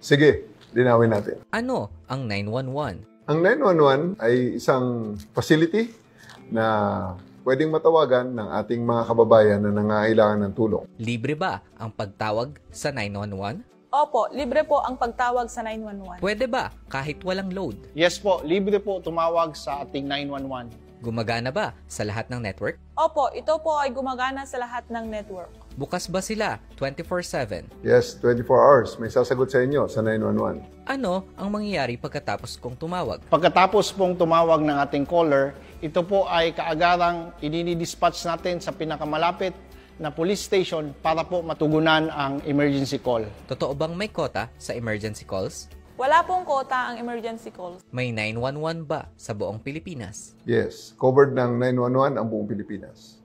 Sige, linawin natin. Ano ang 911? Ang 911 ay isang facility na pwedeng matawagan ng ating mga kababayan na nangangailangan ng tulong. Libre ba ang pagtawag sa 911? Opo, libre po ang pagtawag sa 911. Pwede ba kahit walang load? Yes po, libre po tumawag sa ating 911. Gumagana ba sa lahat ng network? Opo, ito po ay gumagana sa lahat ng network. Bukas ba sila 24/7? Yes, 24 hours. May sasagot sa inyo sa 911. Ano ang mangyayari pagkatapos kong tumawag? Pagkatapos pong tumawag ng ating caller, ito po ay kaagarang idinidispatch natin sa pinakamalapit na police station para po matugunan ang emergency call. Totoo bang may kota sa emergency calls? Wala pong kota ang emergency calls. May 911 ba sa buong Pilipinas? Yes, covered ng 911 ang buong Pilipinas.